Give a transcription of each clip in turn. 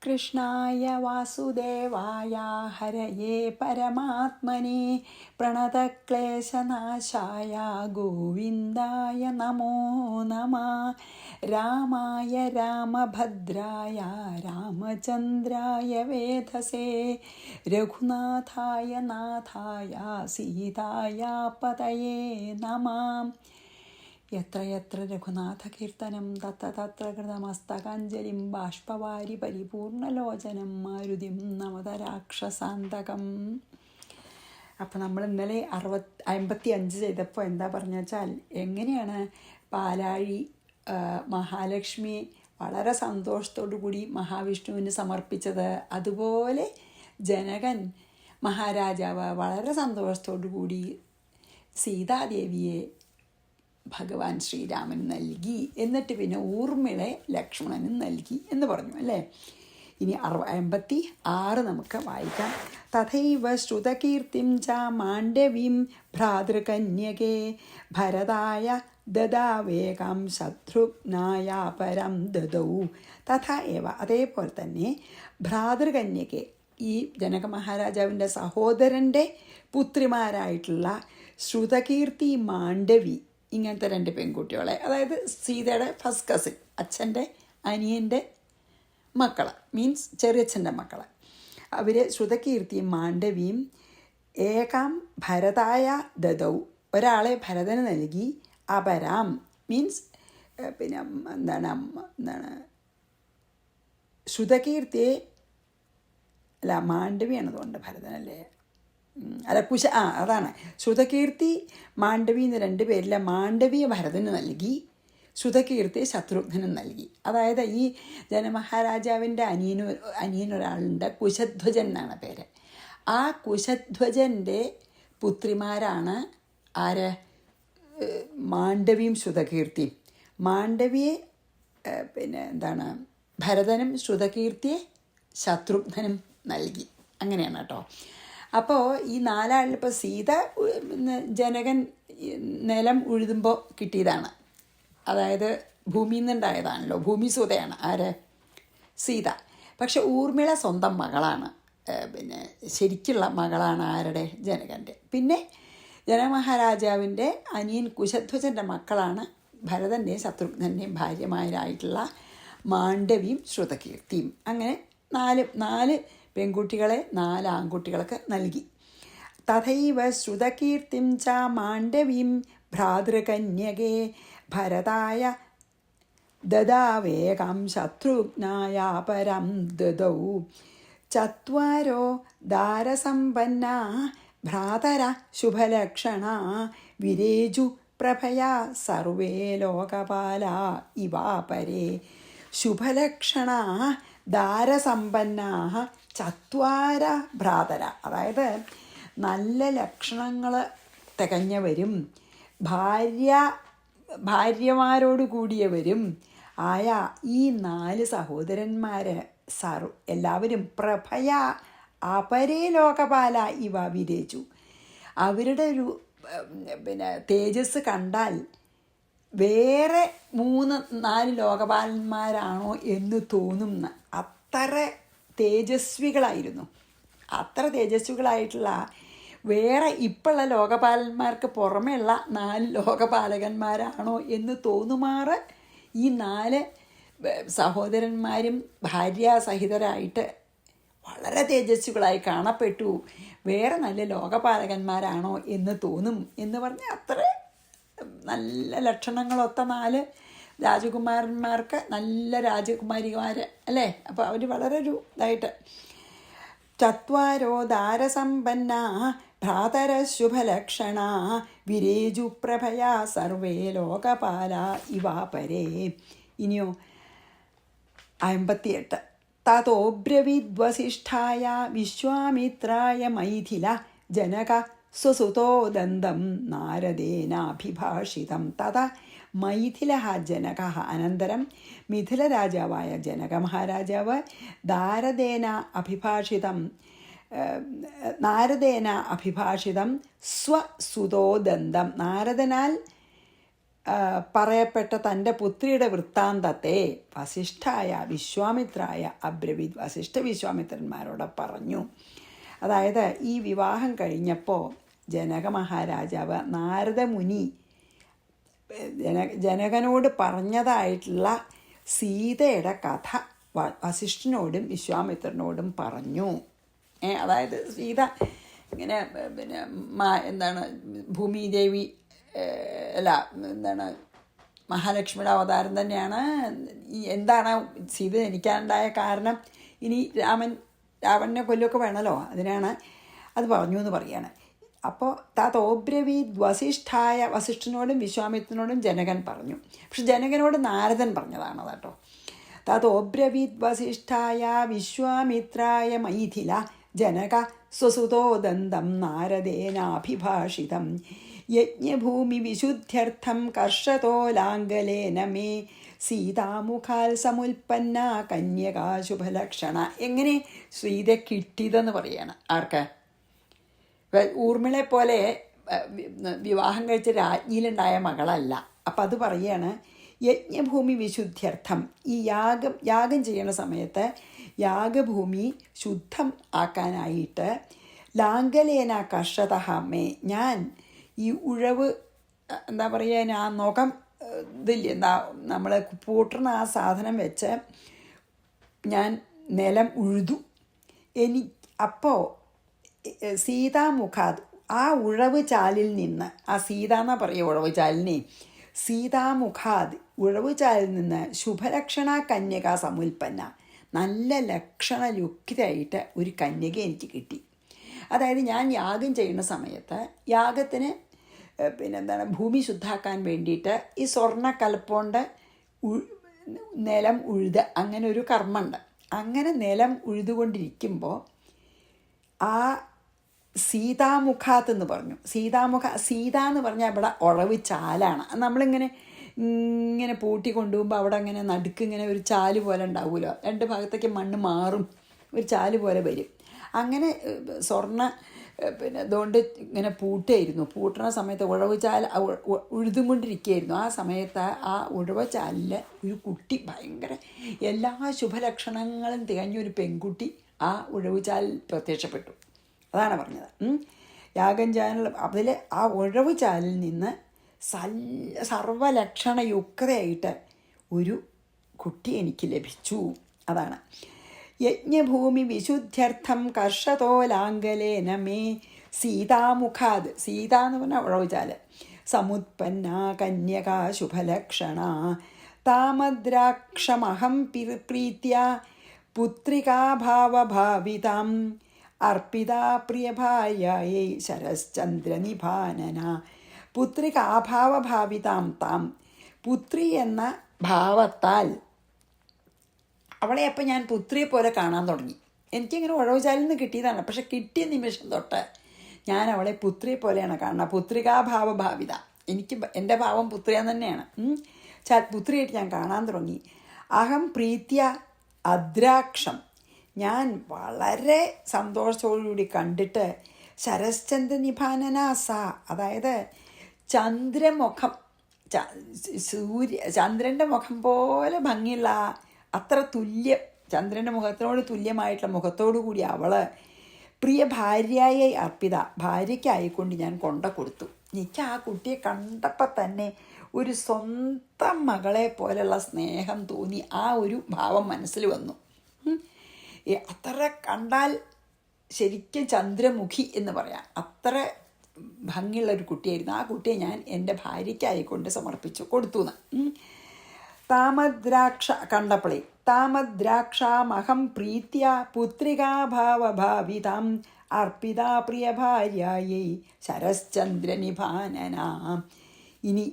कृष्णाय वासुदेवाय हरये परमात्मने प्रणतक्लेशनाशाय गोविन्दाय नमो नमः। रामाय रामभद्राय रामचन्द्राय वेधसे रघुनाथाय नाथाय सीताय पतये नमः। यत्र यत्र रघुनाथकीर्तनं तत्र तत्र कृतमस्तकाञ्जलिं बाष्पवारि പരിപൂർണലോചനം മാരുതിം നമത രാക്ഷസാന്തകം. അപ്പം നമ്മൾ ഇന്നലെ 55 ചെയ്തപ്പോൾ എന്താ പറഞ്ഞു വെച്ചാൽ, എങ്ങനെയാണ് പാലാഴി മഹാലക്ഷ്മി വളരെ സന്തോഷത്തോടു കൂടി മഹാവിഷ്ണുവിന് സമർപ്പിച്ചത്, അതുപോലെ ജനകൻ മഹാരാജാവ് വളരെ സന്തോഷത്തോടു കൂടി സീതാദേവിയെ ഭഗവാൻ ശ്രീരാമൻ നൽകി, എന്നിട്ട് പിന്നെ ഊർമിളെ ലക്ഷ്മണനും നൽകി എന്ന് പറഞ്ഞു അല്ലേ. ഇനി 56 നമുക്ക് വായിക്കാം. തഥൈവ ശ്രുതകീർത്തിം ച മാണ്ഡവീം ഭ്രാതൃകന്യകേ ഭരതായ ദദാവേകം ശത്രുഘ്നായ പരം ദദൗ. തഥാ ഏവ അതേപോലെ തന്നെ ഭ്രാതൃകന്യകെ, ഈ ജനക മഹാരാജാവിൻ്റെ സഹോദരൻ്റെ പുത്രിമാരായിട്ടുള്ള ശ്രുതകീർത്തി, മാണ്ഡവി, ഇങ്ങനത്തെ 2 പെൺകുട്ടികളെ, അതായത് സീതയുടെ ഫസ്റ്റ് കസിൻ, അച്ഛൻ്റെ അനിയൻ്റെ മക്കളെ, മീൻസ് ചെറിയച്ഛൻ്റെ മക്കളെ, അവർ ശ്രുതകീർത്തിയും മാണ്ഡവിയും ഏകാം ഭരതായ ദദൗ, ഒരാളെ ഭരതന് നൽകി, അപരാം മീൻസ് പിന്നെ എന്താണ് ശ്രുതകീർത്തിയെ അല്ല മാണ്ഡവിയാണ് തോന്നുന്നത്, ഭരതനല്ലേ അല്ല അതാണ് ശ്രുതകീർത്തി മാണ്ഡവി എന്ന് 2 പേരിലെ മാണ്ഡവിയെ ഭരതന് നൽകി, ശ്രുതകീർത്തിയെ ശത്രുഘ്നനും നൽകി. അതായത് ഈ ജനമഹാരാജാവിൻ്റെ അനിയനൊരാളുണ്ട്, കുശധ്വജൻ എന്നാണ് പേര്. ആ കുശധ്വജൻ്റെ പുത്രിമാരാണ് ആര്? മാണ്ഡവിയും ശ്രുതകീർത്തിയും. മാണ്ഡവിയെ ഭരതനും ശ്രുതകീർത്തിയെ ശത്രുഘ്നനും നൽകി. അങ്ങനെയാണ് കേട്ടോ. അപ്പോൾ ഈ 4 ആളിലിപ്പോൾ സീത ജനകൻ നിലം ഉഴുതുമ്പോൾ കിട്ടിയതാണ്, അതായത് ഭൂമിയിൽ നിന്നുണ്ടായതാണല്ലോ, ഭൂമിസൂതയാണ് ആര്? സീത. പക്ഷെ ഊർമിള സ്വന്തം മകളാണ്, ശരിക്കുള്ള മകളാണ് ആരുടെ? ജനകൻ്റെ. പിന്നെ ജനമഹാരാജാവിൻ്റെ അനിയൻ കുശധ്വജൻ്റെ മക്കളാണ് ഭരതൻ്റെയും ശത്രുഘ്നൻ്റെയും ഭാര്യമാരായിട്ടുള്ള മാണ്ഡവിയും ശ്രുതകീർത്തിയും. അങ്ങനെ 4 പെൺകുട്ടികളെ 4 ആൺകുട്ടികൾക്ക് നൽകി. തഥൈവ ശ്രുതകീർത്തിം ച മാണ്ഡവീം ഭ്രാതൃകന്യകേ ഭരതായ ദദാവേകം ശത്രുഘ്നായ പരം ദദൗ. ചത്വാരോ ദാരസമ്പന്നാ ഭ്രാതര ശുഭലക്ഷണ വിരേജു പ്രഭയാ സർവേ ലോകപാല ഇവാപരേ. ശുഭലക്ഷണ ദാരസമ്പന്നാ ചത്വാര ഭ്രാതര, അതായത് നല്ല ലക്ഷണങ്ങൾ തികഞ്ഞവരും ഭാര്യമാരോട് കൂടിയവരും ആയ ഈ 4 സഹോദരന്മാർ എല്ലാവരും പ്രഭയ അപരേ ലോകപാല ഇവ വിരേച്ചു. അവരുടെ ഒരു തേജസ് കണ്ടാൽ വേറെ 3-4 ലോകപാലന്മാരാണോ എന്ന് തോന്നുന്ന അത്ര തേജസ്വികളായിരുന്നു. അത്ര തേജസ്വികളായിട്ടുള്ള വേറെ ഇപ്പോഴുള്ള ലോകപാലന്മാർക്ക് പുറമെയുള്ള 4 ലോകപാലകന്മാരാണോ എന്ന് തോന്നുമാറ് ഈ 4 സഹോദരന്മാരും ഭാര്യാസഹിതരായിട്ട് വളരെ തേജസ്വികളായി കാണപ്പെട്ടു. വേറെ നല്ല ലോകപാലകന്മാരാണോ എന്ന് തോന്നും എന്ന് പറഞ്ഞാൽ അത്ര നല്ല ലക്ഷണങ്ങളൊത്ത 4 രാജകുമാരന്മാർക്ക് നല്ല രാജകുമാരിമാർ അല്ലേ. അപ്പോൾ അവർ വളരെ ഒരു ഇതായിട്ട്. ചത്വാരോ ദാരസമ്പന്ന ഭ്രാതര ശുഭലക്ഷണ വിരേജു പ്രഭയാ സർവേ ലോകപാല ഇവാപരേ. ഇനിയോ 58. തതോബ്രവീദ്വസിഷ്ഠായ വിശ്വാമിത്രായ മൈഥില ജനക സ്വസുതോ ദന്തം നാരദേനാഭിഭാഷിതം. തഥാ മൈഥില ജനക. അനന്തരം മിഥില രാജാവായ ജനക മഹാരാജാവ് നാരദേന അഭിഭാഷിതം സ്വസുതോദന്തം, നാരദനാൽ പറയപ്പെട്ട തൻ്റെ പുത്രിയുടെ വൃത്താന്തത്തെ വസിഷ്ഠായ വിശ്വാമിത്രായ അബ്രവീത്. വസിഷ്ഠ വിശ്വാമിത്രന്മാരോട് പറഞ്ഞു. അതായത് ഈ വിവാഹം കഴിഞ്ഞപ്പോൾ ജനക മഹാരാജാവ് നാരദമുനി ജനകനോട് പറഞ്ഞതായിട്ടുള്ള സീതയുടെ കഥ വസിഷ്ഠനോടും വിശ്വാമിത്രനോടും പറഞ്ഞു. അതായത് സീത ഇങ്ങനെ പിന്നെ എന്താണ് ഭൂമിദേവി അല്ല എന്താണ് മഹാലക്ഷ്മിയുടെ അവതാരം തന്നെയാണ്. എന്താണ് സീത ജനിക്കാനുണ്ടായ കാരണം, ഇനി രാവണനെ കൊല്ലൊക്കെ വേണമല്ലോ, അതിനാണ് അത് പറഞ്ഞു എന്ന് പറയാണ്. അപ്പോൾ തതോബ്രവീത് വസിഷ്ഠായ, വസിഷ്ഠനോടും വിശ്വാമിത്രനോടും ജനകൻ പറഞ്ഞു. പക്ഷെ ജനകനോട് നാരദൻ പറഞ്ഞതാണ് കേട്ടോ. തതോബ്രവീത് വസിഷ്ഠായ വിശ്വാമിത്രായ മൈഥില ജനക സ്വസുതോദന്തം നാരദേനാഭിഭാഷിതം യജ്ഞഭൂമി വിശുദ്ധ്യർത്ഥം കർഷതോലാംഗലേന മേ സീതാമുഖാൽ സമുൽപ്പന്ന കന്യകാ ശുഭലക്ഷണ. എങ്ങനെ സീത കിട്ടിയതെന്ന് പറയാണ്. ആർക്ക്? ഊർമിളെ പോലെ വിവാഹം കഴിച്ച രാജ്ഞിയിലുണ്ടായ മകളല്ല. അപ്പം അത് പറയാണ് യജ്ഞഭൂമി വിശുദ്ധ്യർത്ഥം. ഈ യാഗം ചെയ്യുന്ന സമയത്ത് യാഗഭൂമി ശുദ്ധം ആക്കാനായിട്ട് ലാംഗലേന കർഷതഹമേ, ഞാൻ ഈ ഉഴവ് എന്താ പറയുക, ആ നുകം ഇതില്ലേ നമ്മൾ പൂട്ടുന്ന ആ സാധനം വെച്ച് ഞാൻ നിലം ഉഴുതു. അപ്പോൾ സീതാമുഖാത്, ആ ഉഴവ് ചാലിൽ നിന്ന്, ആ സീത എന്നാ പറയുക ഉഴവ് ചാലിനെ, സീതാമുഖാത് ഉഴവ് ചാലിൽ നിന്ന് ശുഭലക്ഷണ കന്യക സമുൽപ്പന്ന, നല്ല ലക്ഷണയുക്തയായിട്ട് ഒരു കന്യക എനിക്ക് കിട്ടി. അതായത് ഞാൻ യാഗം ചെയ്യുന്ന സമയത്ത് യാഗത്തിന് പിന്നെന്താണ് ഭൂമി ശുദ്ധാക്കാൻ വേണ്ടിയിട്ട് ഈ സ്വർണ്ണ കലപ്പോണ്ട് നിലം ഉഴുത്, അങ്ങനെ ഒരു കർമ്മമുണ്ട്. അങ്ങനെ നിലം ഉഴുതുകൊണ്ടിരിക്കുമ്പോൾ ആ സീതാമുഖാത്ത് എന്ന് പറഞ്ഞു. സീത എന്ന് പറഞ്ഞാൽ ഇവിടെ ഉഴവ് ചാലാണ്. നമ്മളിങ്ങനെ പൂട്ടി കൊണ്ടുപോകുമ്പോൾ അവിടെ അങ്ങനെ നടുക്ക് ഇങ്ങനെ ഒരു ചാല് പോലെ ഉണ്ടാവുമല്ലോ, രണ്ട് ഭാഗത്തേക്ക് മണ്ണ് മാറും, ഒരു ചാല് പോലെ വരും. അങ്ങനെ സ്വർണ്ണ അതുകൊണ്ട് ഇങ്ങനെ പൂട്ടുന്ന സമയത്ത് ഉഴുതും കൊണ്ടിരിക്കുകയായിരുന്നു. ആ സമയത്ത് ആ ഉഴവച്ചാലിൽ ഒരു കുട്ടി, ഭയങ്കര എല്ലാ ശുഭലക്ഷണങ്ങളും തികഞ്ഞൊരു പെൺകുട്ടി ആ ഉഴവുചാലിൽ പ്രത്യക്ഷപ്പെട്ടു. അതാണ് പറഞ്ഞത്. യാഗം ചാനൽ അതിൽ ആ ഉഴവുചാലിൽ നിന്ന് സർവലക്ഷണയുക്തയായിട്ട് ഒരു കുട്ടി എനിക്ക് ലഭിച്ചു. അതാണ് യജ്ഞഭൂമി വിശുദ്ധ്യർത്ഥം കർഷതോലാംഗലേന മേ സീതാമുഖാത്. സീത എന്ന് പറഞ്ഞാൽ ഉഴവുചാല്. സമുത്പന്ന കന്യകാ ശുഭലക്ഷണ താമദ്രാക്ഷമഹം പ്രീത്യ പുത്രികാഭാവഭാവിതാം അർപ്പിതാ പ്രിയഭാര്യായൈ ശരശ്ചന്ദ്രനിഭാനന. പുത്രികാഭാവഭാവിതാം താം, പുത്രി എന്ന ഭാവത്താൽ അവളെ അപ്പം ഞാൻ പുത്രിയെ പോലെ കാണാൻ തുടങ്ങി. എനിക്കിങ്ങനെ ഉഴവുചാലിൽ നിന്ന് കിട്ടിയതാണ്. പക്ഷെ കിട്ടിയ നിമിഷം തൊട്ട് ഞാൻ അവളെ പുത്രിയെ പോലെയാണ് കാണുന്നത്. പുത്രികാഭാവഭാവിത, എനിക്ക് എൻ്റെ ഭാവം പുത്രിയാൻ തന്നെയാണ്. പുത്രിയായിട്ട് ഞാൻ കാണാൻ തുടങ്ങി. അഹം പ്രീത്യ അദ്രാക്ഷം, ഞാൻ വളരെ സന്തോഷത്തോടുകൂടി കണ്ടിട്ട് ശരശ്ചന്ദ്രനിഭാനനാസ, അതായത് ചന്ദ്രമുഖം, ചന്ദ്രൻ്റെ മുഖം പോലെ ഭംഗിയുള്ള അത്ര തുല്യം, ചന്ദ്രൻ്റെ മുഖത്തിനോട് തുല്യമായിട്ടുള്ള മുഖത്തോടു കൂടി അവൾ പ്രിയ ഭാര്യയായി അർപ്പിത, ഭാര്യയ്ക്കായിക്കൊണ്ട് ഞാൻ കൊടുത്തു. എനിക്ക് ആ കുട്ടിയെ കണ്ടപ്പോൾ തന്നെ ഒരു സ്വന്തം മകളെ പോലെയുള്ള സ്നേഹം തോന്നി. ആ ഒരു ഭാവം മനസ്സിൽ വന്നു. അത്ര കണ്ടാൽ ശരിക്കും ചന്ദ്രമുഖി എന്ന് പറയാം, അത്ര ഭംഗിയുള്ള ഒരു കുട്ടിയായിരുന്നു. ആ കുട്ടിയെ ഞാൻ എൻ്റെ ഭാര്യയ്ക്കായിക്കൊണ്ട് കൊടുത്തു എന്ന്. താമദ്രാക്ഷ കണ്ടപ്പോളേ താമദ്രാക്ഷാമഹം പ്രീത്യ പുത്രികാഭാവഭാവിതാം അർപ്പിതാ പ്രിയ ഭാര്യായൈ ശരശ്ചന്ദ്രനിഭാനന. ഇനി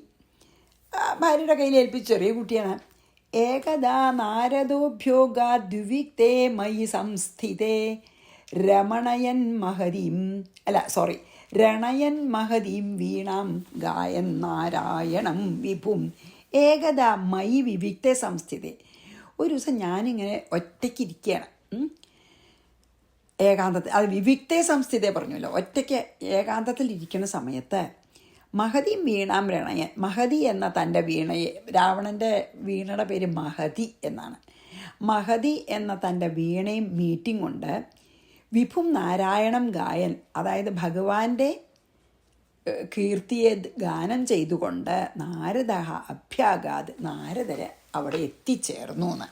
ഭാര്യയുടെ കയ്യിൽ ഏൽപ്പിച്ച ചെറിയ കുട്ടിയാണ്. ഏകദാ നാരദോഭ്യോഗാദ്വിക്തേ മയി സംസ്ഥിതേ രണയൻ മഹതീം വീണാം ഗായൻ നാരായണം വിഭും. ഏകദാ മയി വിവിക്തേ സംസ്ഥിതേ. ഒരു ദിവസം ഞാനിങ്ങനെ ഒറ്റയ്ക്കിരിക്കുകയാണ്, ഏകാന്തത്തിൽ. അത് വിവിക്തേ സംസ്ഥിതേ പറഞ്ഞല്ലോ, ഒറ്റയ്ക്ക് ഏകാന്തത്തിൽ ഇരിക്കുന്ന സമയത്ത് മഹതിം വീണാം രണയൻ. മഹതി എന്ന തൻ്റെ വീണയെ, രാവണൻ്റെ വീണയുടെ പേര് മഹതി എന്നാണ്. മഹതി എന്ന തൻ്റെ വീണയും മീറ്റും കൊണ്ട് വിഭും നാരായണം ഗായൻ, അതായത് ഭഗവാന്റെ കീർത്തിയെ ഗാനം ചെയ്തുകൊണ്ട് നാരദ അഭ്യാഗാത്, നാരദര് അവിടെ എത്തിച്ചേർന്നു എന്ന്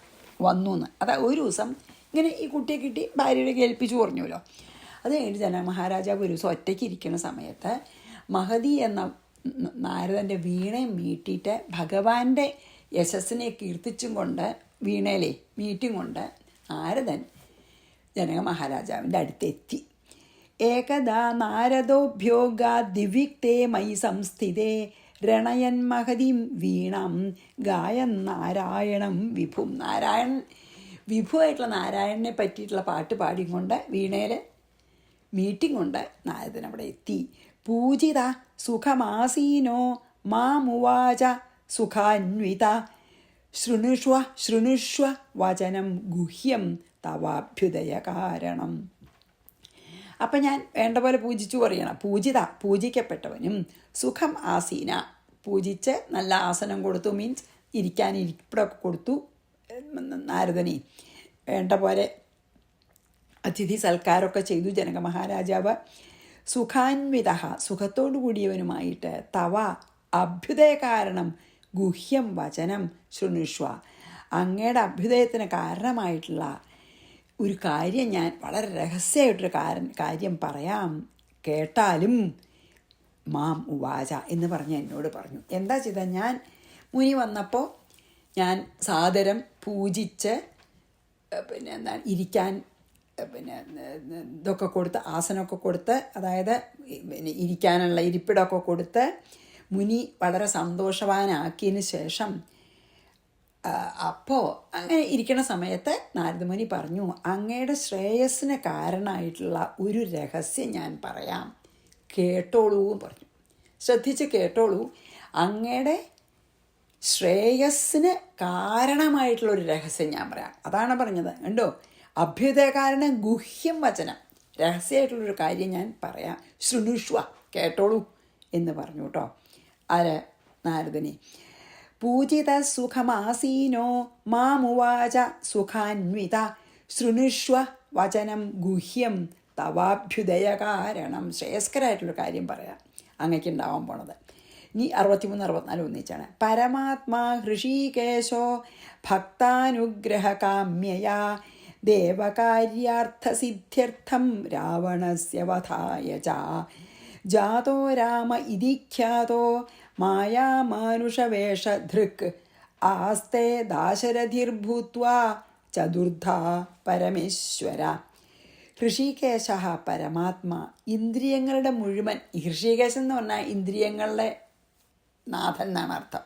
വന്നു എന്ന്. അതായത് ഒരു ദിവസം ഇങ്ങനെ ഈ കുട്ടിയെ കിട്ടി ഭാര്യയുടെ കേൾപ്പിച്ചു പറഞ്ഞുല്ലോ. അത് കഴിഞ്ഞിട്ട് ജനക മഹാരാജാവ് ഒരു ദിവസം ഒറ്റയ്ക്ക് ഇരിക്കുന്ന സമയത്ത് മഹതി എന്ന നാരദൻ്റെ വീണയും മീട്ടിയിട്ട് ഭഗവാന്റെ യശസ്സിനെ കീർത്തിച്ചും കൊണ്ട് വീണയിലെ മീറ്റും കൊണ്ട് നാരദൻ ജനക മഹാരാജാവിൻ്റെ അടുത്തെത്തി. ഏകദാ നാരദോഭ്യോഗാ ദിവിക്തേ മയി സംസ്ഥിതേ രണയൻ മഹതിം വീണം ഗായൻ നാരായണം വിഭും. നാരായണൻ, വിഭുവായിട്ടുള്ള നാരായണനെ പറ്റിയിട്ടുള്ള പാട്ട് പാടിക്കൊണ്ട് വീണയിൽ മീറ്റിംഗ് കൊണ്ട് നാരദൻ അവിടെ എത്തി. പൂജിത സുഖമാസീനോ മാമുവാച സുഖാന്വിത ശൃണുഷ്വ വചനം ഗുഹ്യം തവാഭ്യുദയ കാരണം. അപ്പം ഞാൻ വേണ്ട പോലെ പൂജിച്ചു പറയണം. പൂജിത, പൂജിക്കപ്പെട്ടവനും, സുഖം ആസീന, പൂജിച്ച് നല്ല ആസനം കൊടുത്തു, മീൻസ് ഇരിക്കാൻ ഇരിപ്പിടമൊക്കെ കൊടുത്തു നാരദനെ. വേണ്ട പോലെ അതിഥി സൽക്കാരമൊക്കെ ചെയ്തു ജനക മഹാരാജാവ്. സുഖാന്വിത, സുഖത്തോടു കൂടിയവനുമായിട്ട്, തവ അഭ്യുദയ കാരണം ഗുഹ്യം വചനം ശൃണുഷ്വ, അങ്ങയുടെ അഭ്യുദയത്തിന് കാരണമായിട്ടുള്ള ഒരു കാര്യം ഞാൻ വളരെ രഹസ്യമായിട്ടൊരു കാര്യം പറയാം, കേട്ടാലും മാം ഉവാച എന്ന് പറഞ്ഞ് എന്നോട് പറഞ്ഞു. എന്താ ചെയ്താൽ, ഞാൻ മുനി വന്നപ്പോൾ ഞാൻ സാദരം പൂജിച്ച് പിന്നെ എന്താണ് ഇരിക്കാൻ ഇതൊക്കെ കൊടുത്ത്, ആസനമൊക്കെ കൊടുത്ത്, അതായത് പിന്നെ ഇരിക്കാനുള്ള ഇരിപ്പിടമൊക്കെ കൊടുത്ത് മുനി വളരെ സന്തോഷവാനാക്കിയതിന് ശേഷം അപ്പോൾ അങ്ങനെ ഇരിക്കുന്ന സമയത്ത് നാരദമുനി പറഞ്ഞു, അങ്ങയുടെ ശ്രേയസ്സിന് കാരണമായിട്ടുള്ള ഒരു രഹസ്യം ഞാൻ പറയാം, കേട്ടോളൂ പറഞ്ഞു. ശ്രദ്ധിച്ച് കേട്ടോളൂ. അങ്ങയുടെ ശ്രേയസ്സിന് കാരണമായിട്ടുള്ളൊരു രഹസ്യം ഞാൻ പറയാം. അതാണ് പറഞ്ഞത്, കണ്ടോ? അഭ്യുദയകാരണം ഗുഹ്യം വചനം, രഹസ്യമായിട്ടുള്ളൊരു കാര്യം ഞാൻ പറയാം, ശൃണുഷ്വ, കേട്ടോളൂ എന്ന് പറഞ്ഞു കേട്ടോ. ആര്? നാരദനെ. പൂജിത സുഖമാസീനോ മാമുവാച സുഖാന്വിത ശൃണുഷ്വ വചനം ഗുഹ്യം തവാഭ്യുദയ കാരണം. ശ്രേയസ്കരമായിട്ടുള്ള കാര്യം പറയാം അങ്ങയ്ക്കുണ്ടാവാൻ പോണത്. ഇനി 63, 64 ഒന്നിച്ചാണ്. പരമാത്മാ ഹൃഷീകേശോ ഭക്താനുഗ്രഹകാമ്യയാ ദേവകാര്യാർത്ഥസിദ്ധ്യർത്ഥം രാവണസ്യ വധായ ച ജാതോ രാമ ഇതി ഖ്യാതോ മായാമാനുഷവേഷധൃക് ആസ്തേ ദാശരഥിർഭൂത്വാ ചതുർധാ പരമേശ്വര. ഹൃഷീകേശ പരമാത്മാ, ഇന്ദ്രിയങ്ങളുടെ മുഴുവൻ. ഹൃഷീകേശൻ എന്ന് പറഞ്ഞാൽ ഇന്ദ്രിയങ്ങളുടെ നാഥൻ എന്നാണ് അർത്ഥം.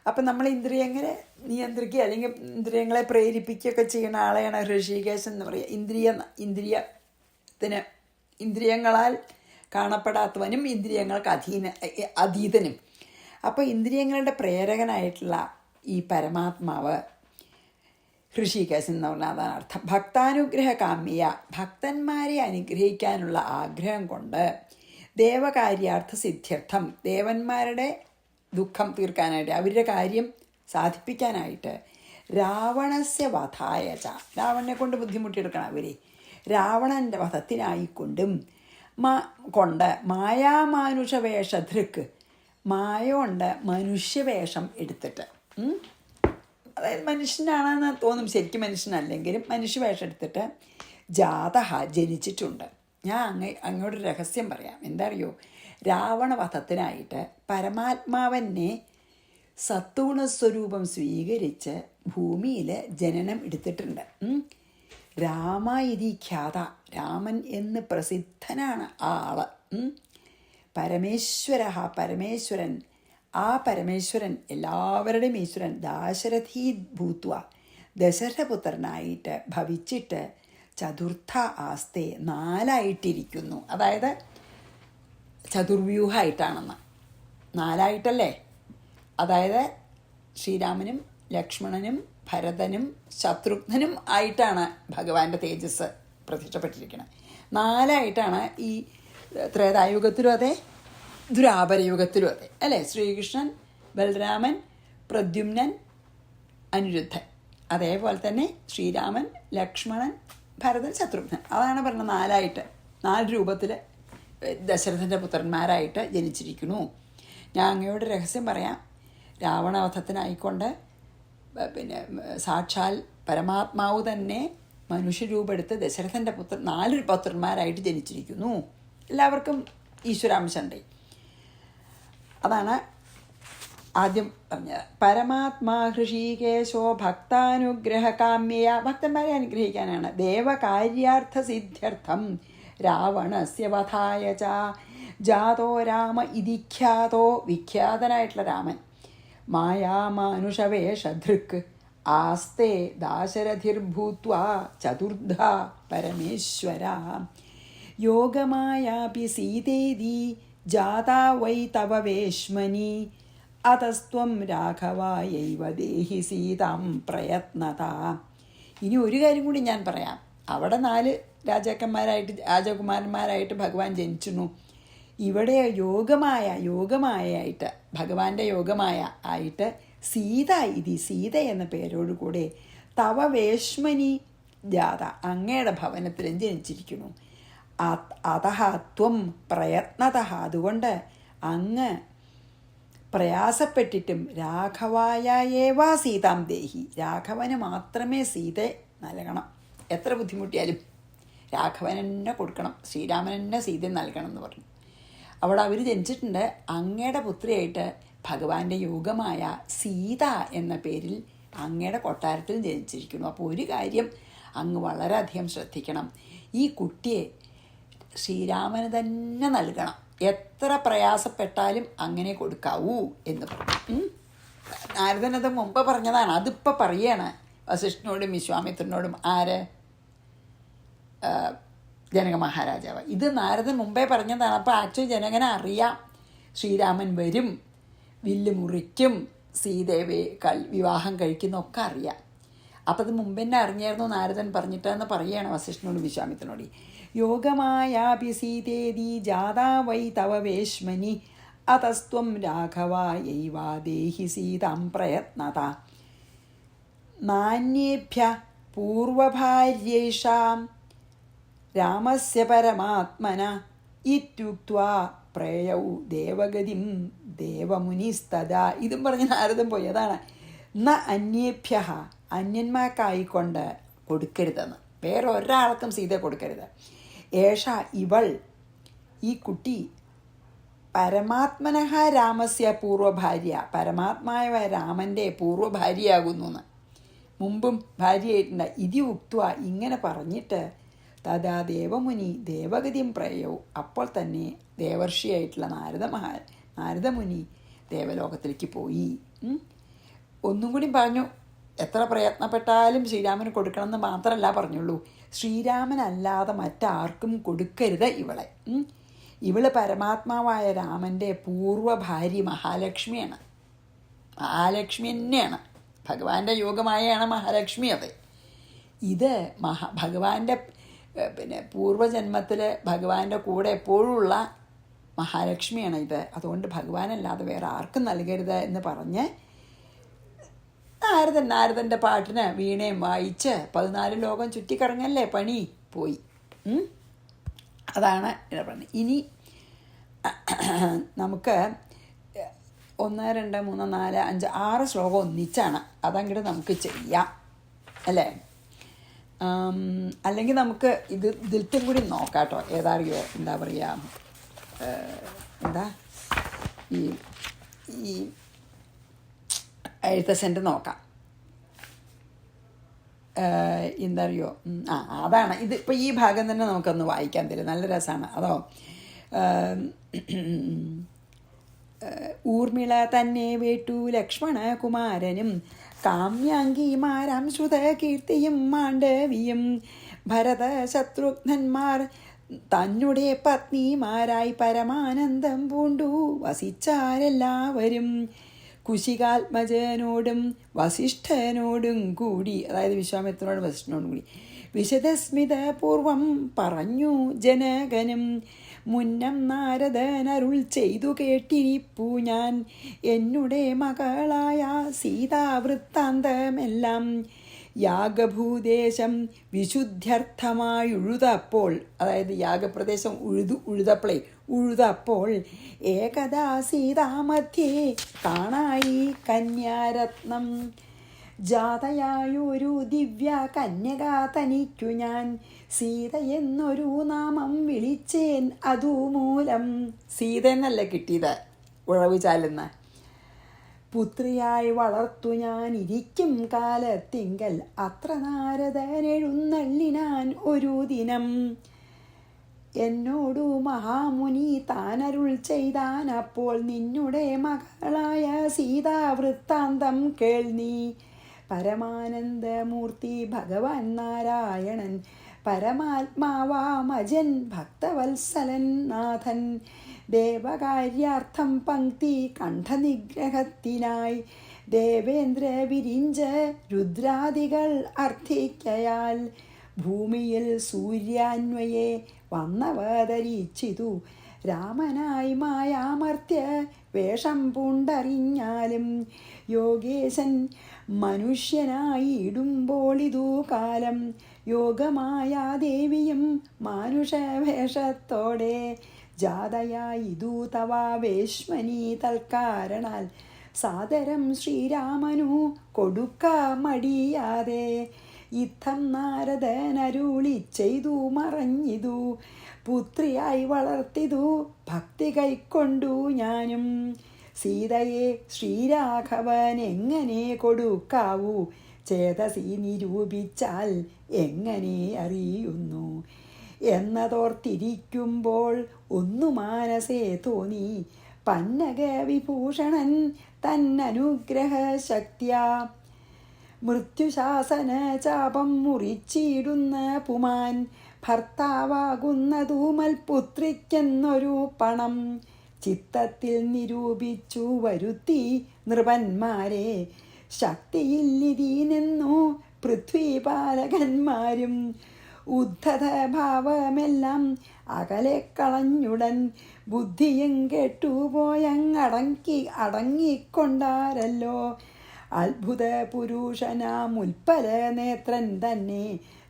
അപ്പം നമ്മൾ ഇന്ദ്രിയങ്ങളെ നിയന്ത്രിക്കുക അല്ലെങ്കിൽ ഇന്ദ്രിയങ്ങളെ പ്രേരിപ്പിക്കുകയൊക്കെ ചെയ്യുന്ന ആളെയാണ് ഹൃഷീകേശൻ എന്ന് പറയുക. ഇന്ദ്രിയങ്ങളാൽ കാണപ്പെടാത്തവനും ഇന്ദ്രിയങ്ങൾക്ക് അതീതനും. അപ്പോൾ ഇന്ദ്രിയങ്ങളുടെ പ്രേരകനായിട്ടുള്ള ഈ പരമാത്മാവ് ഹൃഷീകേശൻ എന്ന് പറഞ്ഞാൽ അതാണ് അർത്ഥം. ഭക്താനുഗ്രഹ കാമ്യ, ഭക്തന്മാരെ അനുഗ്രഹിക്കാനുള്ള ആഗ്രഹം കൊണ്ട് ദേവകാര്യാർത്ഥ സിദ്ധ്യർത്ഥം, ദേവന്മാരുടെ ദുഃഖം തീർക്കാനായിട്ട്, അവരുടെ കാര്യം സാധിപ്പിക്കാനായിട്ട്, രാവണസ്യ വധായ ച, രാവണനെ കൊണ്ട് ബുദ്ധിമുട്ടിയെടുക്കണം അവരെ, രാവണൻ്റെ വധത്തിനായിക്കൊണ്ടും കൊണ്ട് മായാമാനുഷവേഷധൃക്, മായ കൊണ്ട് മനുഷ്യവേഷം എടുത്തിട്ട്, അതായത് മനുഷ്യനാണെന്ന് തോന്നും, ശരിക്കും മനുഷ്യനല്ലെങ്കിലും മനുഷ്യവേഷം എടുത്തിട്ട് ജാതഹ ജനിച്ചിട്ടുണ്ട്. ഞാൻ അങ്ങോട്ടൊരു രഹസ്യം പറയാം. എന്താ അറിയോ? രാവണവധത്തിനായിട്ട് പരമാത്മാവനെ സത്വഗുണസ്വരൂപം സ്വീകരിച്ച് ഭൂമിയിൽ ജനനം എടുത്തിട്ടുണ്ട്. രാമ ഇതി ഖ്യാത, രാമൻ എന്ന് പ്രസിദ്ധനാണ് ആ ആള്. പരമേശ്വര, പരമേശ്വരൻ, ആ പരമേശ്വരൻ എല്ലാവരുടെയും ഈശ്വരൻ, ദാശരഥീ ഭൂത്വ, ദശരഥപുത്രനായിട്ട് ഭവിച്ചിട്ട് ചതുർത്ഥ ആസ്തേ, 4ആയിട്ടിരിക്കുന്നു. അതായത് ചതുർവ്യൂഹമായിട്ടാണെന്ന്, 4ആയിട്ടല്ലേ? അതായത് ശ്രീരാമനും ലക്ഷ്മണനും ഭരതനും ശത്രുഘ്നനും ആയിട്ടാണ് ഭഗവാന്റെ തേജസ് പ്രത്യക്ഷപ്പെട്ടിരിക്കുന്നത്. 4ആയിട്ടാണ്. ഈ ത്രേതായുഗത്തിലും അതെ, ദ്വാപരയുഗത്തിലും അതെ അല്ലേ. ശ്രീകൃഷ്ണൻ, ബലരാമൻ, പ്രദ്യുമ്നൻ, അനിരുദ്ധൻ. അതേപോലെ തന്നെ ശ്രീരാമൻ, ലക്ഷ്മണൻ, ഭരതൻ, ശത്രുഘ്നൻ. അതാണ് പറഞ്ഞത് 4 രൂപത്തിൽ ദശരഥൻ്റെ പുത്രന്മാരായിട്ട് ജനിച്ചിരിക്കുന്നു. ഞാൻ അങ്ങയോട് രഹസ്യം പറയാം. രാവണവധത്തിനായിക്കൊണ്ട് പിന്നെ സാക്ഷാൽ പരമാത്മാവ് തന്നെ മനുഷ്യരൂപമെടുത്ത് ദശരഥൻ്റെ 4 പുത്രന്മാരായിട്ട് ജനിച്ചിരിക്കുന്നു. എല്ലാവർക്കും ഈശ്വരാംശമുണ്ട്. അതാണ് ആദ്യം പറഞ്ഞത്. പരമാത്മാ ഹൃഷീകേശോ ഭക്താനുഗ്രഹകാമ്യയ, ഭക്തന്മാരെ അനുഗ്രഹിക്കാനാണ്. ദേവകാര്യാർത്ഥ സിദ്ധ്യർത്ഥം രാവണസ്യ വധായ ച ജാതോ രാമ ഇതിഖ്യാതോ, വിഖ്യാതനായിട്ടുള്ള രാമൻ. മായാമാനുഷവേഷധൃക് ആസ്തേ ദാശരഥിർഭൂത്വാ ചതുർധ പരമേശ്വര യോഗമായാപി സീതേതി ജാതാ വൈ തവ വേശ്മനി അതസ്ത്വം രാഘവായൈവ ദേഹി സീതാം പ്രയത്നത. ഇനി ഒരു കാര്യം കൂടി ഞാൻ പറയാം. അവിടെ 4 രാജകുമാരന്മാരായിട്ട് ഭഗവാൻ ജനിച്ചിരുന്നു. ഇവിടെ യോഗമായായിട്ട് ഭഗവാന്റെ യോഗമായ ആയിട്ട് സീത സീത എന്ന പേരോടുകൂടെ തവ വേശ്മനി ജാത, അങ്ങയുടെ ഭവനത്തിലും ജനിച്ചിരിക്കുന്നു. അതഹ ത്വം പ്രയത്നത, അതുകൊണ്ട് അങ്ങ് പ്രയാസപ്പെട്ടിട്ടും രാഘവായ ഏവാ സീതാം ദേഹി, രാഘവന് മാത്രമേ സീത നൽകണം. എത്ര ബുദ്ധിമുട്ടിയാലും രാഘവൻ തന്നെ കൊടുക്കണം, ശ്രീരാമൻ തന്നെ സീത നൽകണം എന്ന് പറഞ്ഞു. അവിടെ അവർ ജനിച്ചിട്ടുണ്ട്. അങ്ങയുടെ പുത്രിയായിട്ട് ഭഗവാന്റെ യോഗമായ സീത എന്ന പേരിൽ അങ്ങയുടെ കൊട്ടാരത്തിൽ ജനിച്ചിരിക്കുന്നു. അപ്പോൾ ഒരു കാര്യം അങ്ങ് വളരെയധികം ശ്രദ്ധിക്കണം. ഈ കുട്ടിയെ ശ്രീരാമന് തന്നെ നൽകണം. എത്ര പ്രയാസപ്പെട്ടാലും അങ്ങനെ കൊടുക്കാവൂ എന്ന് പറഞ്ഞു. നാരദനത് മുമ്പ് പറഞ്ഞതാണ്. അതിപ്പോൾ പറയാണ് വസിഷ്ഠനോടും വിശ്വാമിത്രനോടും. ആര്? ജനക മഹാരാജാവ്. ഇത് നാരദൻ മുമ്പേ പറഞ്ഞതാണ്. അപ്പോൾ ആക്ച്വലി ജനകനെ അറിയാം ശ്രീരാമൻ വരും, വില്ല് മുറിക്കും, സീതയെ വിവാഹം കഴിക്കുന്നൊക്കെ അറിയാം. അപ്പം അത് മുമ്പ് തന്നെ അറിഞ്ഞായിരുന്നു നാരദൻ പറഞ്ഞിട്ടെന്ന് പറയുകയാണ് വസിഷ്ഠനോടും വിശ്വാമിത്രനോട്. യോഗമായാപി സീതേതി ജാതാ വൈ തവ വേശ്മനി അതസ്ത്വം രാഘവായൈവ ദേഹി സീതാം പ്രയത്നത നാന്യേഭ്യ പൂർവഭാര്യേഷാം രാമസ്യ പരമാത്മന ഇത്യുക്ത്വാ പ്രേയൗ ദേവഗതിം ദേവമുനിസ്തദാ. ഇതും പറഞ്ഞ് നാരദൻ പോയി. അതാണ് ന അന്യേഭ്യ, അന്യന്മാർക്കായിക്കൊണ്ട് കൊടുക്കരുതെന്ന്. വേറെ ഒരാൾക്കും സീത കൊടുക്കരുത്. ഏഷ, ഇവൾ, ഈ കുട്ടി, പരമാത്മനഃ രാമസ്യ പൂർവ്വഭാര്യ, പരമാത്മായ രാമൻ്റെ പൂർവ്വഭാര്യയാകുന്നു എന്ന്. മുമ്പും ഭാര്യയായിട്ടുണ്ട്. ഇതി ഉക്ത്വ, ഇങ്ങനെ പറഞ്ഞിട്ട് തഥാ ദേവമുനി ദേവഗതിയും പ്രയവും, അപ്പോൾ തന്നെ ദേവർഷിയായിട്ടുള്ള നാരദമുനി ദേവലോകത്തിലേക്ക് പോയി. ഒന്നും കൂടി പറഞ്ഞു. എത്ര പ്രയത്നപ്പെട്ടാലും ശ്രീരാമന് കൊടുക്കണമെന്ന് മാത്രമല്ല പറഞ്ഞുള്ളൂ, ശ്രീരാമനല്ലാതെ മറ്റാർക്കും കൊടുക്കരുത് ഇവളെ. ഇവള് പരമാത്മാവായ രാമൻ്റെ പൂർവ്വഭാര്യ മഹാലക്ഷ്മിയാണ്. മഹാലക്ഷ്മി തന്നെയാണ്. ഭഗവാന്റെ യോഗമായാണ് മഹാലക്ഷ്മി. അതെ, ഇത് ഭഗവാന്റെ പൂർവ്വജന്മത്തിൽ ഭഗവാന്റെ കൂടെ എപ്പോഴുമുള്ള മഹാലക്ഷ്മിയാണ് ഇത്. അതുകൊണ്ട് ഭഗവാനല്ലാതെ വേറെ ആർക്കും നൽകരുത് എന്ന് പറഞ്ഞ് നാരദൻ്റെ പാട്ടിന് വീണയും വായിച്ച് 14 ലോകം ചുറ്റിക്കറങ്ങല്ലേ പണി പോയി. അതാണ് ഇവിടെ പറഞ്ഞത്. ഇനി നമുക്ക് 1, 2, 3, 4, 5, 6 ശ്ലോകം ഒന്നിച്ചാണ്. അതങ്ങോട്ട് നമുക്ക് ചെയ്യാം അല്ലേ? അല്ലെങ്കിൽ നമുക്ക് ഇതിൽത്തും കൂടി നോക്കാം കേട്ടോ. ഏതാറിയോ, എന്താ പറയുക, എന്താ ഈ എഴുത്തച്ഛൻ്റെ നോക്കാം. എന്താ അറിയോ, അതാണ് ഇത്. ഇപ്പോൾ ഈ ഭാഗം തന്നെ നമുക്കൊന്ന് വായിക്കാൻ തരും. നല്ല രസമാണ്. അതോ ഊർമിള തന്നെ വേട്ടു ലക്ഷ്മണ കുമാരനും കാമ്യാംഗിമാരാം ശ്രുത കീർത്തിയും മാണ്ഡവിയും ഭരത ശത്രുഘ്നന്മാർ തന്നെ പത്നിമാരായി പരമാനന്ദം പൂണ്ടു വസിച്ചാരെല്ലാവരും കുശികാത്മജനോടും വസിഷ്ഠനോടും കൂടി, അതായത് വിശ്വാമിത്രനോടും വസിഷ്ഠനോടും കൂടി വിശദസ്മിതപൂർവം പറഞ്ഞു ജനകനും മുന്നം നാരദനരുൾ ചെയ്തു കേട്ടിരിപ്പു ഞാൻ എന്നുടെ മകളായ സീതാവൃത്താന്തമെല്ലാം. യാഗഭൂദേശം വിശുദ്ധ്യർത്ഥമായുഴുതപ്പോൾ, അതായത് യാഗപ്രദേശം ഉഴുതപ്പോൾ ഏകദാ സീതാമധ്യേ കാണായി കന്യാരത്നം. ജാതയായൊരു ദിവ്യ കന്യക തനിക്കു ഞാൻ സീത എന്നൊരു നാമം വിളിച്ചേൻ അതുമൂലം. സീത എന്നല്ല കിട്ടിയത് ഉഴവ് ചാലുന്ന. പുത്രിയായി വളർത്തു ഞാൻ ഇരിക്കും കാലത്തിങ്കൽ അത്ര നാരദനെഴുന്നള്ളിനാൻ ഒരു ദിനം. എന്നോടു മഹാമുനി താനരുൾ ചെയ്താൻ അപ്പോൾ നിന്നുടെ മകളായ സീതാവൃത്താന്തം കേൾനീ. പരമാനന്ദമൂർത്തി ഭഗവാൻ നാരായണൻ പരമാത്മാവാമജൻ ഭക്തവത്സലൻ നാഥൻ ദേവകാര്യാർത്ഥം പങ്ക്തി കണ്ഠനിഗ്രഹത്തിനായി ദേവേന്ദ്ര വിരിഞ്ച രുദ്രാദികൾ അർത്ഥിക്കയാൽ ഭൂമിയിൽ സൂര്യാന്വയെ വന്നവതരിച്ചിതു. രാമനായി മായാമർത്യ വേഷം പൂണ്ടറിഞ്ഞാലും യോഗേശൻ മനുഷ്യനായി ഇടുമ്പോളിതു കാലം. യോഗമായ ദേവിയും മാനുഷവേഷത്തോടെ ജാതയായിതു തവ വേശ്മനി തൽക്കാരണാൽ സാദരം ശ്രീരാമനു കൊടുക്ക മടിയാതെ. ഇത്തം നാരദനരുളി ചെയ്തു മറഞ്ഞിതു പുത്രിയായി വളർത്തിതു ഭക്തി കൈക്കൊണ്ടു ഞാനും. സീതയെ ശ്രീരാഘവൻ എങ്ങനെ കൊടുക്കാവൂ ചേതസി നിരൂപിച്ചാൽ എങ്ങനെ അറിയുന്നു എന്നതോർത്തിരിക്കുമ്പോൾ ഒന്നു മാനസേ തോന്നി പന്നക വിഭൂഷണൻ തന്നനുഗ്രഹ ശക്തിയാ. മൃത്യുശാസന ചാപം മുറിച്ചിടുന്ന പുമാൻ ഭർത്താവാകുന്നതു മൽപുത്രിക്കെന്നൊരു പണം ചിത്തത്തിൽ നിരൂപിച്ചു വരുത്തി നൃപന്മാരെ. ശക്തിയില്ലിതീനെന്നു പൃഥ്വിപാലകന്മാരും ഉദ്ധത ഭാവമെല്ലാം അകലെ കളഞ്ഞുടൻ ബുദ്ധിയും അടങ്ങിക്കൊണ്ടാരല്ലോ. അത്ഭുത പുരുഷനാമുൽപ്പല നേത്രൻ തന്നെ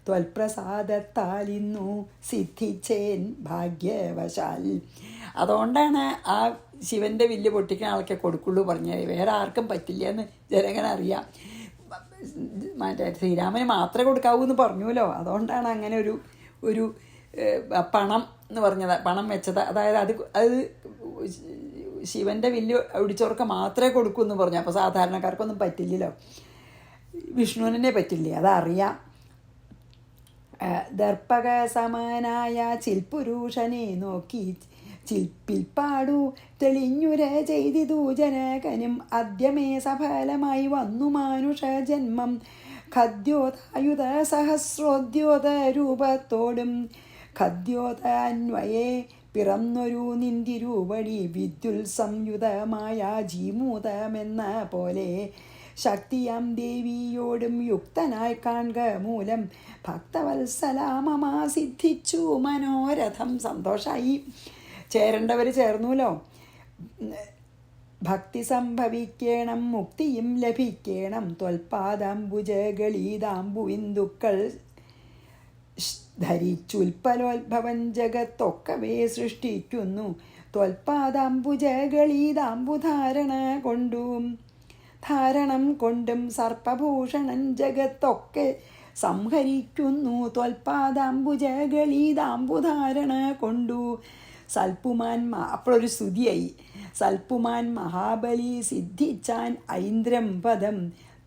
ത്വൽപ്രസാദത്താൽ ഇന്നു സിദ്ധിച്ചേൻ ഭാഗ്യവശാൽ. അതുകൊണ്ടാണ് ആ ശിവൻ്റെ വില്ല് പൊട്ടിക്കുന്ന ആൾക്കെ കൊടുക്കുള്ളൂ പറഞ്ഞത്. വേറെ ആർക്കും പറ്റില്ല എന്ന് ജനകനറിയാം. മറ്റേ ശ്രീരാമന് മാത്രമേ കൊടുക്കാവൂ എന്ന് പറഞ്ഞുല്ലോ. അതുകൊണ്ടാണ് അങ്ങനെ ഒരു പണം എന്ന് പറഞ്ഞത്, പണം വെച്ചത്. അതായത് അത് ശിവൻ്റെ വില്ല് ഒടിച്ചവർക്ക് മാത്രമേ കൊടുക്കൂ എന്ന് പറഞ്ഞു. അപ്പോൾ സാധാരണക്കാർക്കൊന്നും പറ്റില്ലല്ലോ, വിഷ്ണുവിനെ പറ്റില്ലേ, അതറിയാം. ദർപ്പക സമാനായ ചിൽപുരുഷനെ നോക്കി ചിൽപ്പിൽപ്പാടു തെളിഞ്ഞുര ചെയ്തിതു ജനകനും. അദ്യമേ സഫലമായി വന്നു മാനുഷ ജന്മം ഖദ്യോതായുധ സഹസ്രോദ്യോത രൂപത്തോടും ഖദ്യോത അന്വയെ പിറന്നൊരു നിന്തിരുവടി വിദ്യുൽ സംയുതമായ ജീമൂതമെന്ന പോലെ ശക്തിയാം ദേവിയോടും യുക്തനായി കാൺക മൂലം ഭക്തവത്സലാമമാ സിദ്ധിച്ചു മനോരഥം. സന്തോഷമായി, ചേരേണ്ടവർ ചേർന്നുല്ലോ. ഭക്തി സംഭവിക്കണം, മുക്തിയും ലഭിക്കണം. ത്വൽപാദാംബുജകളീതാംബുവിന്ദുക്കൾ ധരിച്ചുൽപ്പലോത്ഭവൻ ജഗത്തൊക്കവേ സൃഷ്ടിക്കുന്നു. ധാരണം കൊണ്ടും സർപ്പഭൂഷണൻ ജഗത്തൊക്കെ സംഹരിക്കുന്നു. ത്വൽപാദാംബുജകളീതാംബുധാരണ കൊണ്ടു സൽപ്പുമാൻ അപ്പോഴൊരു സ്തുതിയായി. സൽപ്പുമാൻ മഹാബലി സിദ്ധിച്ചാൻ ഐന്ദ്രം പദം.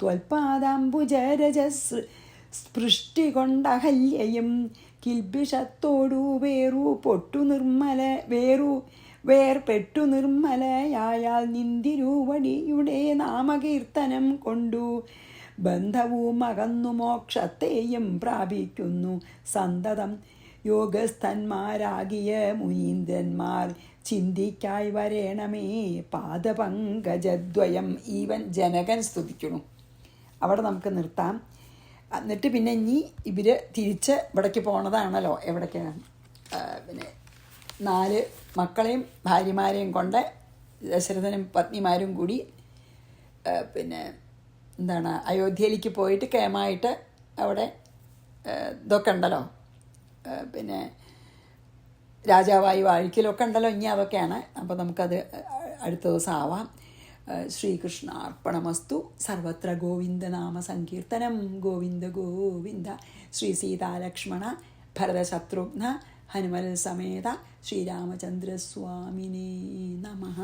ത്വൽപാദാംബുജരജസ് സ്പൃഷ്ടി കൊണ്ടഹല്യയും കിൽബിഷത്തോടു വേർപെട്ടു നിർമ്മലയായാൽ നിന്തിരുവടിയുടെ നാമകീർത്തനം കൊണ്ടു ബന്ധവും അകന്നു മോക്ഷത്തെയും പ്രാപിക്കുന്നു. സന്തതം യോഗസ്ഥന്മാരാകിയ മുനീന്ദ്രന്മാർ ചിന്തിക്കായി വരേണമേ പാദപങ്കജദ്വയം. ഈവൻ ജനകൻ സ്തുതിക്കുന്നു. അവിടെ നമുക്ക് നിർത്താം. എന്നിട്ട് പിന്നെ ഇനി ഇവർ തിരിച്ച് ഇവിടേക്ക് പോണതാണല്ലോ. എവിടേക്കാണ് പിന്നെ 4 മക്കളെയും ഭാര്യമാരെയും കൊണ്ട് ദശരഥനും പത്നിമാരും കൂടി പിന്നെ എന്താണ് അയോധ്യയിലേക്ക് പോയിട്ട് കേമായിട്ട് അവിടെ ഇതൊക്കെ ഉണ്ടല്ലോ, പിന്നെ രാജാവായി വാഴിക്കലൊക്കെ ഉണ്ടല്ലോ. ഇനി അതൊക്കെയാണ്. അപ്പോൾ നമുക്കത് അടുത്ത ദിവസം ആവാം. ശ്രീകൃഷ്ണ അർപ്പണമസ്തു. സർവത്ര ഗോവിന്ദനാമ സങ്കീർത്തനം. ഗോവിന്ദ ഗോവിന്ദ. ശ്രീ സീതാലക്ഷ്മണ ഭരതശത്രുഘ്ന ഹനുമൽ സമേത ശ്രീരാമചന്ദ്രസ്വാമിനേ നമഃ.